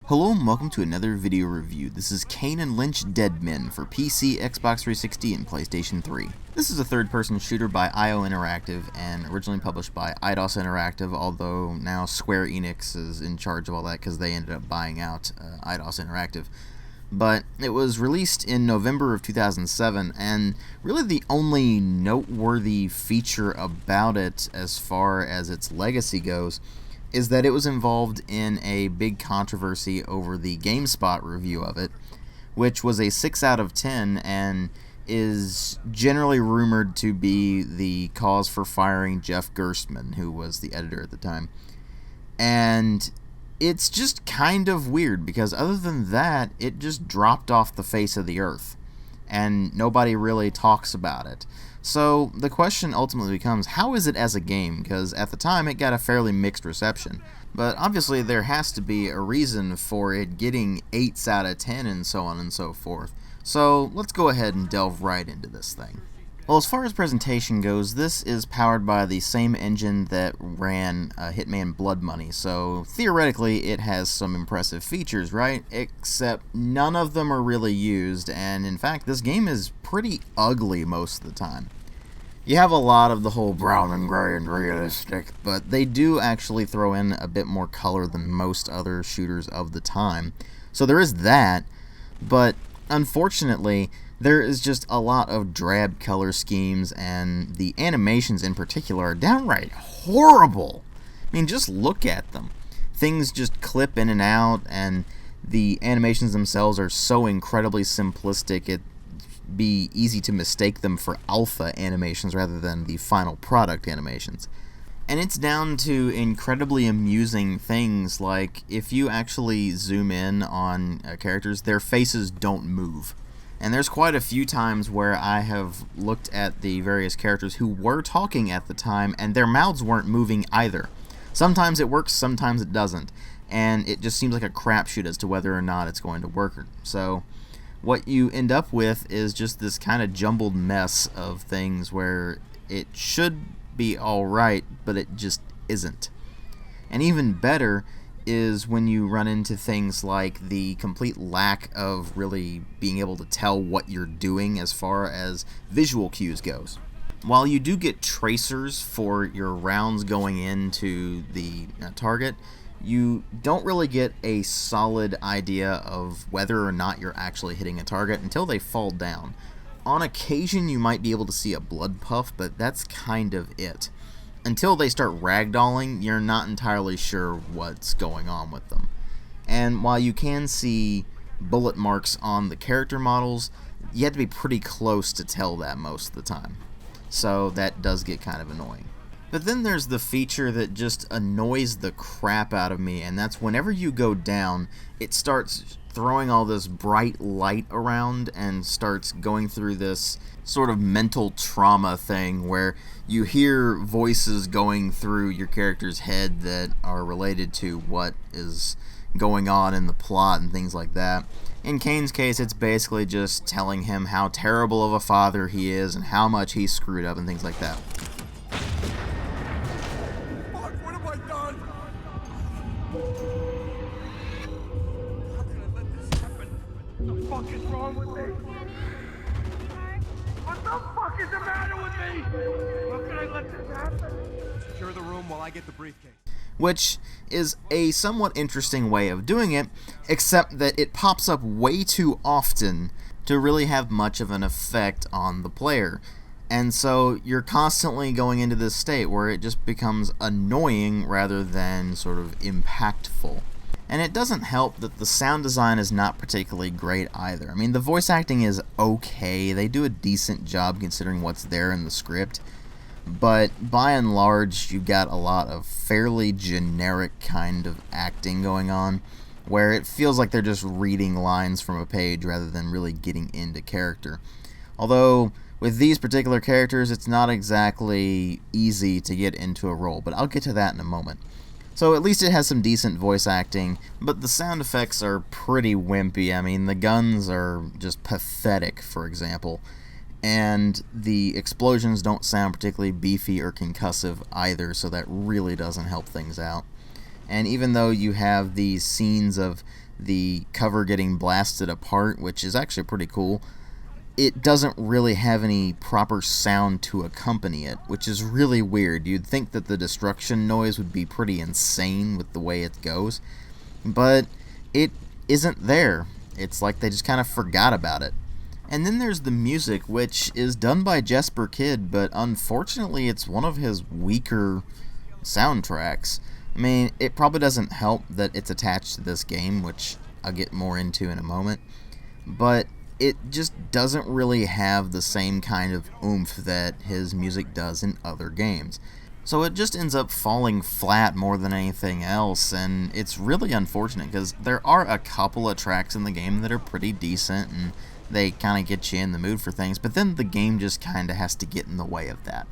Hello and welcome to another video review. This is Kane Lynch Dead Men for PC, Xbox 360, and PlayStation 3. This is a third-person shooter by IO Interactive and originally published by Eidos Interactive, although now Square Enix is in charge of all that because they ended up buying out Eidos Interactive. But it was released in November of 2007, and really the only noteworthy feature about it as far as its legacy goes is that it was involved in a big controversy over the GameSpot review of it, which was a 6 out of 10 and is generally rumored to be the cause for firing Jeff Gerstmann, who was the editor at the time. And it's just kind of weird because other than that, it just dropped off the face of the earth and nobody really talks about it. So the question ultimately becomes, how is it as a game? Because at the time it got a fairly mixed reception. But obviously there has to be a reason for it getting 8s out of 10 and so on and so forth. So let's go ahead and delve right into this thing. Well, as far as presentation goes, this is powered by the same engine that ran Hitman Blood Money, so theoretically it has some impressive features, right? Except none of them are really used, and in fact this game is pretty ugly most of the time. You have a lot of the whole brown and gray and realistic, but they do actually throw in a bit more color than most other shooters of the time. So there is that, but unfortunately there is just a lot of drab color schemes, and the animations in particular are downright horrible. I mean, just look at them. Things just clip in and out, and the animations themselves are so incredibly simplistic it'd be easy to mistake them for alpha animations rather than the final product animations. And it's down to incredibly amusing things like if you actually zoom in on characters, their faces don't move. And there's quite a few times where I have looked at the various characters who were talking at the time and their mouths weren't moving either. Sometimes it works, sometimes it doesn't. And it just seems like a crapshoot as to whether or not it's going to work. So what you end up with is just this kind of jumbled mess of things where it should be alright, but it just isn't. And even better is when you run into things like the complete lack of really being able to tell what you're doing as far as visual cues goes. While you do get tracers for your rounds going into the target, you don't really get a solid idea of whether or not you're actually hitting a target until they fall down. On occasion you might be able to see a blood puff, but that's kind of it. Until they start ragdolling, you're not entirely sure what's going on with them. And while you can see bullet marks on the character models, you have to be pretty close to tell that most of the time. So that does get kind of annoying. But then there's the feature that just annoys the crap out of me, and that's whenever you go down, it starts throwing all this bright light around and starts going through this sort of mental trauma thing where you hear voices going through your character's head that are related to what is going on in the plot and things like that. In Kane's case, it's basically just telling him how terrible of a father he is and how much he's screwed up and things like that. Fuck, what have I done? How can I let this happen? What the fuck is wrong with me? What the fuck is the matter with me? How can I let this happen? Secure the room while I get the briefcase. Which is a somewhat interesting way of doing it, except that it pops up way too often to really have much of an effect on the player. And so you're constantly going into this state where it just becomes annoying rather than sort of impactful. And it doesn't help that the sound design is not particularly great either. I mean, the voice acting is okay. They do a decent job considering what's there in the script. But by and large, you've got a lot of fairly generic kind of acting going on, where it feels like they're just reading lines from a page rather than really getting into character. Although, with these particular characters, it's not exactly easy to get into a role, but I'll get to that in a moment. So at least it has some decent voice acting, but the sound effects are pretty wimpy. I mean, the guns are just pathetic, for example. And the explosions don't sound particularly beefy or concussive either, so that really doesn't help things out. And even though you have these scenes of the cover getting blasted apart, which is actually pretty cool, it doesn't really have any proper sound to accompany it, which is really weird. You'd think that the destruction noise would be pretty insane with the way it goes, but it isn't there. It's like they just kind of forgot about it. And then there's the music, which is done by Jesper Kyd, but unfortunately it's one of his weaker soundtracks. I mean, it probably doesn't help that it's attached to this game, which I'll get more into in a moment, but it just doesn't really have the same kind of oomph that his music does in other games. So it just ends up falling flat more than anything else, and it's really unfortunate because there are a couple of tracks in the game that are pretty decent and they kind of get you in the mood for things, but then the game just kind of has to get in the way of that.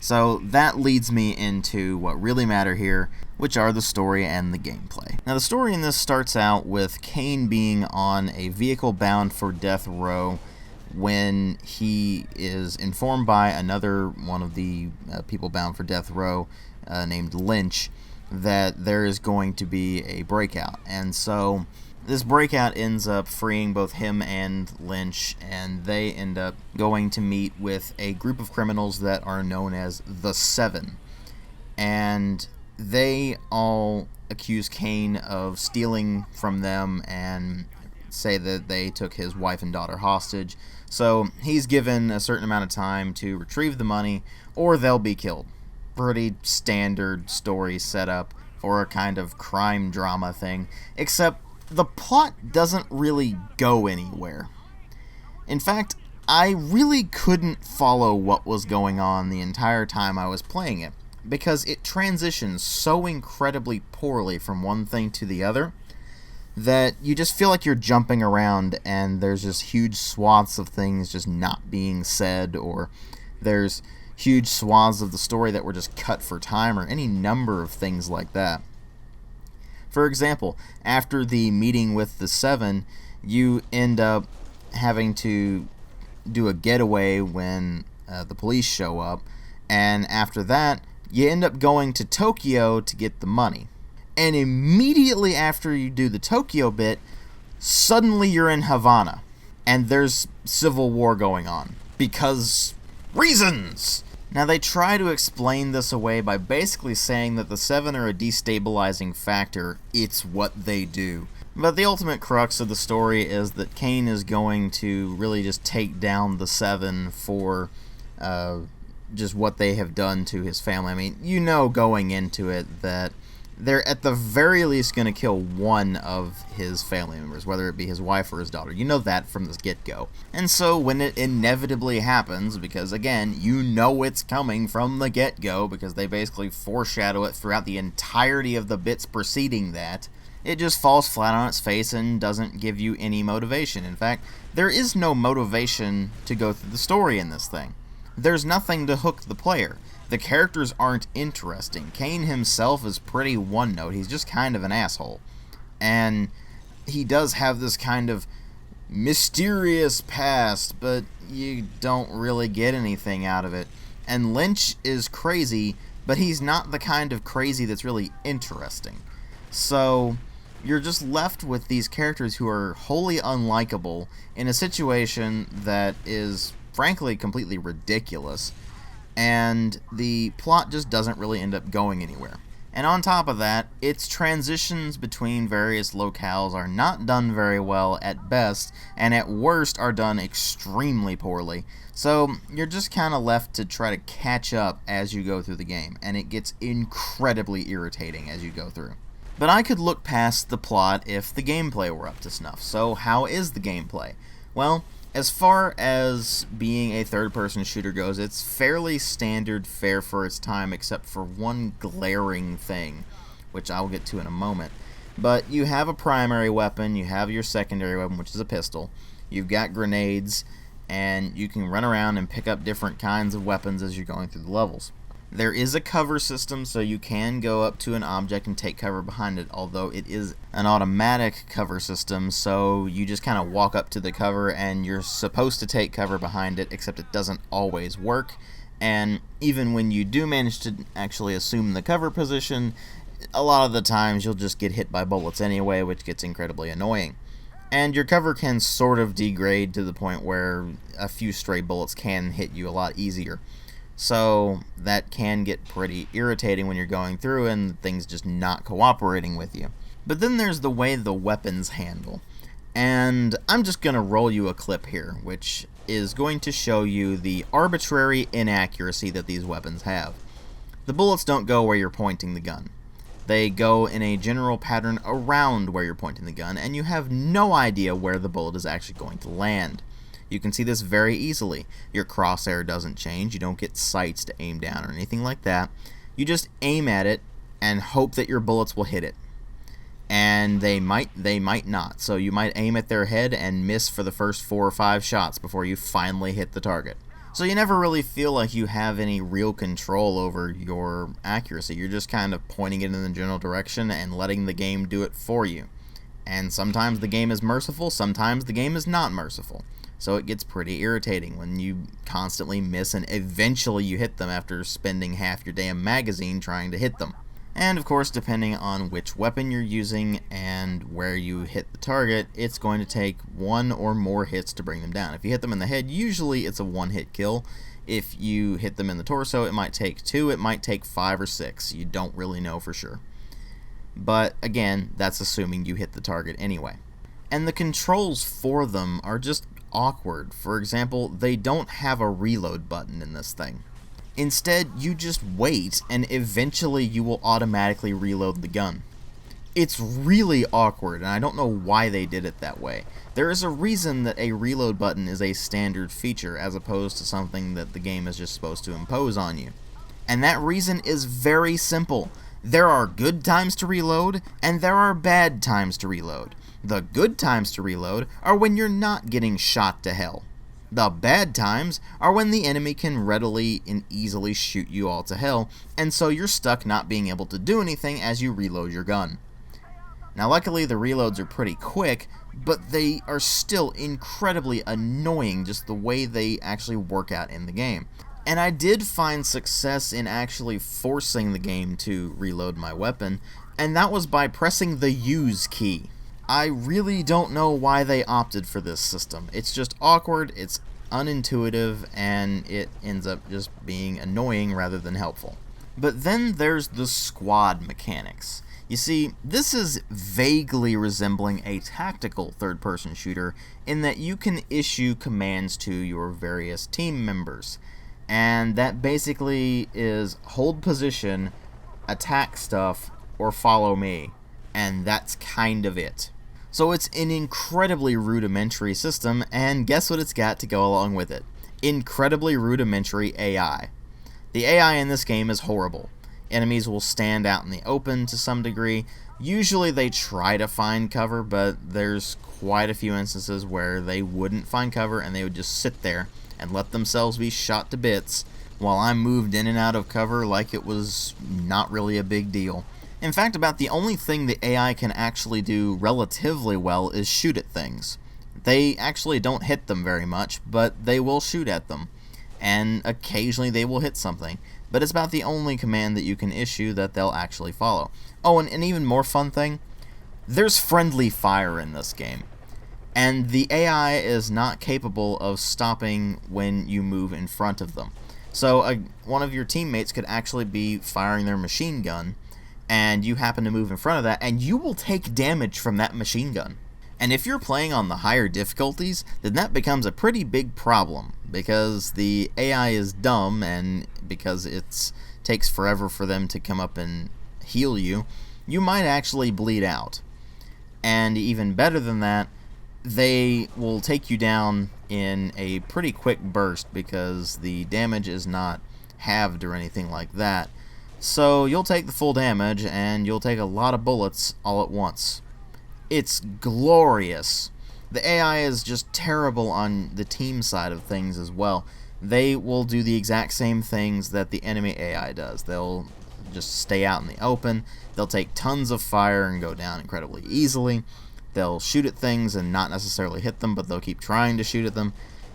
So that leads me into what really matter here, which are the story and the gameplay. Now the story in this starts out with Kane being on a vehicle bound for death row when he is informed by another one of the people bound for death row named Lynch that there is going to be a breakout. And so this breakout ends up freeing both him and Lynch, and they end up going to meet with a group of criminals that are known as the Seven. And they all accuse Kane of stealing from them and say that they took his wife and daughter hostage. So he's given a certain amount of time to retrieve the money or they'll be killed. Pretty standard story setup for a kind of crime drama thing, except the plot doesn't really go anywhere. In fact, I really couldn't follow what was going on the entire time I was playing it, because it transitions so incredibly poorly from one thing to the other that you just feel like you're jumping around and there's just huge swaths of things just not being said, or there's huge swaths of the story that were just cut for time, or any number of things like that. For example, after the meeting with the Seven, you end up having to do a getaway when the police show up, and after that, you end up going to Tokyo to get the money. And immediately after you do the Tokyo bit, suddenly you're in Havana, and there's civil war going on. Because reasons! Now, they try to explain this away by basically saying that the Seven are a destabilizing factor. It's what they do. But the ultimate crux of the story is that Kane is going to really just take down the Seven for just what they have done to his family. I mean, you know going into it that they're at the very least going to kill one of his family members, whether it be his wife or his daughter. You know that from the get-go. And so when it inevitably happens, because again, you know it's coming from the get-go, because they basically foreshadow it throughout the entirety of the bits preceding that, it just falls flat on its face and doesn't give you any motivation. In fact, there is no motivation to go through the story in this thing. There's nothing to hook the player. The characters aren't interesting. Kane himself is pretty one-note. He's just kind of an asshole. And he does have this kind of mysterious past, but you don't really get anything out of it. And Lynch is crazy, but he's not the kind of crazy that's really interesting. So you're just left with these characters who are wholly unlikable in a situation that is, frankly, completely ridiculous. And the plot just doesn't really end up going anywhere. And on top of that, its transitions between various locales are not done very well at best, and at worst are done extremely poorly. So you're just kind of left to try to catch up as you go through the game, and it gets incredibly irritating as you go through. But I could look past the plot if the gameplay were up to snuff. So how is the gameplay? Well, as far as being a third-person shooter goes, it's fairly standard fare for its time, except for one glaring thing, which I'll get to in a moment. But you have a primary weapon, you have your secondary weapon, which is a pistol, you've got grenades, and you can run around and pick up different kinds of weapons as you're going through the levels. There is a cover system, so you can go up to an object and take cover behind it, although it is an automatic cover system, so you just kind of walk up to the cover and you're supposed to take cover behind it, except it doesn't always work. And even when you do manage to actually assume the cover position, a lot of the times you'll just get hit by bullets anyway, which gets incredibly annoying. And your cover can sort of degrade to the point where a few stray bullets can hit you a lot easier. So that can get pretty irritating when you're going through and things just not cooperating with you. But then there's the way the weapons handle. And I'm just going to roll you a clip here, which is going to show you the arbitrary inaccuracy that these weapons have. The bullets don't go where you're pointing the gun. They go in a general pattern around where you're pointing the gun, and you have no idea where the bullet is actually going to land. You can see this very easily. Your crosshair doesn't change, you don't get sights to aim down or anything like that. You just aim at it and hope that your bullets will hit it. And they might not. So you might aim at their head and miss for the first 4 or 5 shots before you finally hit the target. So you never really feel like you have any real control over your accuracy. You're just kind of pointing it in the general direction and letting the game do it for you. And sometimes the game is merciful, sometimes the game is not merciful. So it gets pretty irritating when you constantly miss and eventually you hit them after spending half your damn magazine trying to hit them. And of course, depending on which weapon you're using and where you hit the target, it's going to take 1 or more hits to bring them down. If you hit them in the head, usually it's a 1-hit kill. If you hit them in the torso, it might take 2, it might take 5 or 6. You don't really know for sure. But again, that's assuming you hit the target anyway. And the controls for them are just awkward. For example, they don't have a reload button in this thing. Instead, you just wait, and eventually you will automatically reload the gun. It's really awkward, and I don't know why they did it that way. There is a reason that a reload button is a standard feature, as opposed to something that the game is just supposed to impose on you. And that reason is very simple. There are good times to reload, and there are bad times to reload. The good times to reload are when you're not getting shot to hell. The bad times are when the enemy can readily and easily shoot you all to hell, and so you're stuck not being able to do anything as you reload your gun. Now luckily the reloads are pretty quick, but they are still incredibly annoying just the way they actually work out in the game. And I did find success in actually forcing the game to reload my weapon, and that was by pressing the use key. I really don't know why they opted for this system. It's just awkward, it's unintuitive, and it ends up just being annoying rather than helpful. But then there's the squad mechanics. You see, this is vaguely resembling a tactical third-person shooter in that you can issue commands to your various team members. And that basically is hold position, attack stuff, or follow me. And that's kind of it. So it's an incredibly rudimentary system, and guess what it's got to go along with it? Incredibly rudimentary AI. The AI in this game is horrible. Enemies will stand out in the open to some degree. Usually they try to find cover, but there's quite a few instances where they wouldn't find cover and they would just sit there and let themselves be shot to bits while I moved in and out of cover like it was not really a big deal. In fact, about the only thing the AI can actually do relatively well is shoot at things. They actually don't hit them very much, but they will shoot at them. And occasionally they will hit something. But it's about the only command that you can issue that they'll actually follow. Oh, and an even more fun thing, there's friendly fire in this game. And the AI is not capable of stopping when you move in front of them. So one of your teammates could actually be firing their machine gun, and you happen to move in front of that, and you will take damage from that machine gun. And if you're playing on the higher difficulties, then that becomes a pretty big problem, because the AI is dumb, and because it takes forever for them to come up and heal you, you might actually bleed out. And even better than that, they will take you down in a pretty quick burst, because the damage is not halved or anything like that. So you'll take the full damage, and you'll take a lot of bullets all at once. It's glorious. The AI is just terrible on the team side of things as well. They will do the exact same things that the enemy AI does. They'll just stay out in the open. They'll take tons of fire and go down incredibly easily. They'll shoot at things and not necessarily hit them, but they'll keep trying to shoot at them.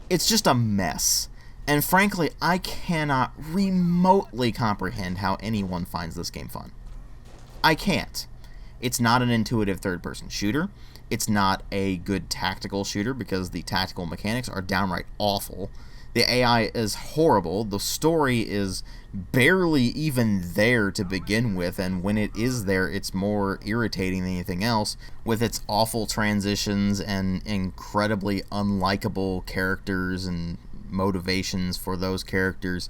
It's just a mess. And frankly, I cannot remotely comprehend how anyone finds this game fun. I can't. It's not an intuitive third-person shooter. It's not a good tactical shooter because the tactical mechanics are downright awful. The AI is horrible. The story is barely even there to begin with, and when it is there, it's more irritating than anything else, with its awful transitions and incredibly unlikable characters and motivations for those characters,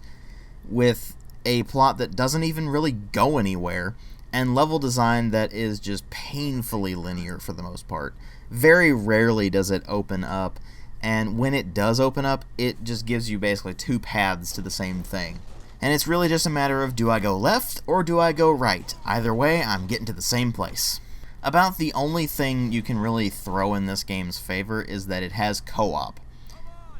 with a plot that doesn't even really go anywhere, and level design that is just painfully linear for the most part. Very rarely does it open up, and when it does open up, it just gives you basically two paths to the same thing. And it's really just a matter of, do I go left or do I go right? Either way, I'm getting to the same place. About the only thing you can really throw in this game's favor is that it has co-op.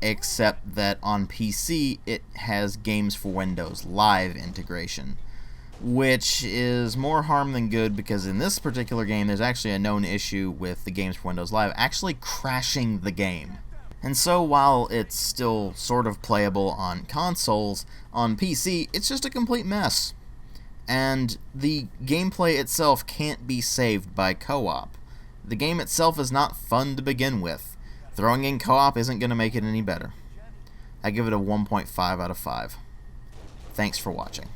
Except that on PC, it has Games for Windows Live integration, which is more harm than good, because in this particular game there's actually a known issue with the Games for Windows Live actually crashing the game. And so while it's still sort of playable on consoles, on PC it's just a complete mess. And the gameplay itself can't be saved by co-op. The game itself is not fun to begin with. Throwing in co-op isn't going to make it any better. I give it a 1.5 out of 5. Thanks for watching.